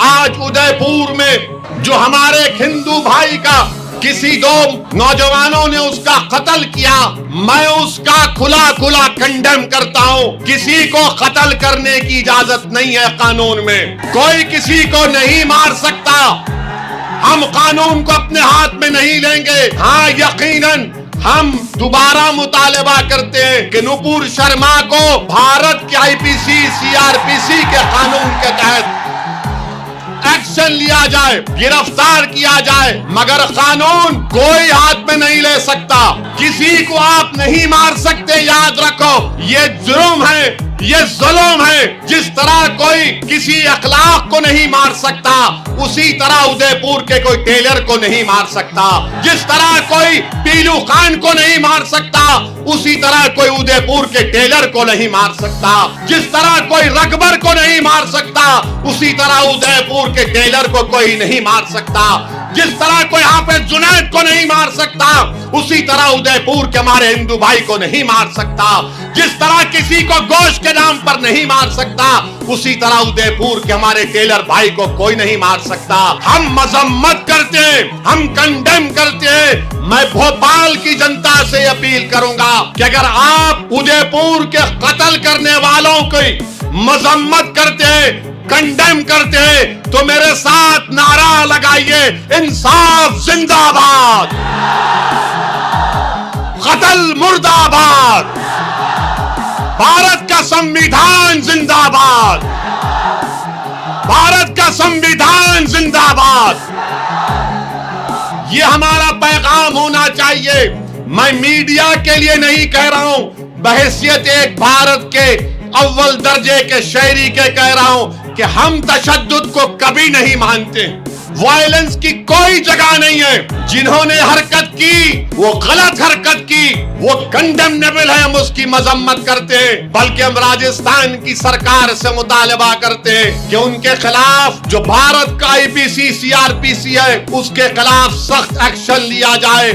आज उदयपुर में जो हमारे एक हिंदू भाई का किसी दो नौजवानों ने उसका कत्ल किया, मैं उसका खुला कंडेम करता हूं। किसी को कत्ल करने की इजाजत नहीं है कानून में, कोई किसी को नहीं मार सकता। हम कानून को अपने हाथ में नहीं लेंगे। हाँ, यकीनन हम दोबारा मुतालबा करते हैं कि नुपुर शर्मा को भारत के आईपीसी सीआरपीसी के कानून के तहत एक्शन लिया जाए, गिरफ्तार किया जाए, मगर कानून कोई हाथ में नहीं ले सकता। किसी को आप नहीं मार सकते, याद रखो। ये जुर्म है, ये जुल्म है। जिस तरह कोई किसी अखलाक को नहीं मार सकता, उसी तरह उदयपुर के कोई टेलर को नहीं मार सकता। जिस तरह कोई पीलू खान को नहीं मार सकता, उसी तरह कोई उदयपुर के टेलर को नहीं मार सकता। जिस तरह कोई रकबर को नहीं मार सकता, उसी तरह उदयपुर के टेलर को कोई नहीं मार सकता। जिस तरह कोई हाफिज जुनैद को नहीं मार सकता, उसी तरह उदयपुर के हमारे हिंदू भाई को नहीं मार सकता। जिस तरह किसी को गोश्त के नाम पर नहीं मार सकता, उसी तरह उदयपुर के हमारे टेलर भाई को कोई नहीं मार सकता। हम मजम्मत करते हैं, हम कंडेम करते हैं। मैं भोपाल की जनता से अपील करूंगा कि अगर आप उदयपुर के कत्ल करने वालों की मजम्मत करते हैं, कंडेम करते हैं, तो मेरे साथ नारा लगाइए, इंसाफ जिंदाबाद, कत्ल मुर्दाबाद, भारत का संविधान जिंदाबाद, भारत का संविधान जिंदाबाद। ये हमारा पैगाम होना चाहिए। मैं मीडिया के लिए नहीं कह रहा हूं, बहैसियत एक भारत के अव्वल दर्जे के शहरी के कह रहा हूं कि हम तशद्दुद को कभी नहीं मानते। वायलेंस की कोई जगह नहीं है। जिन्होंने हरकत की, वो गलत हरकत की, वो कंडेमनेबल है, हम उसकी मजम्मत करते हैं। बल्कि हम राजस्थान की सरकार से मुतालबा करते हैं कि उनके खिलाफ जो भारत का आईपीसी सीआरपीसी है, उसके खिलाफ सख्त एक्शन लिया जाए।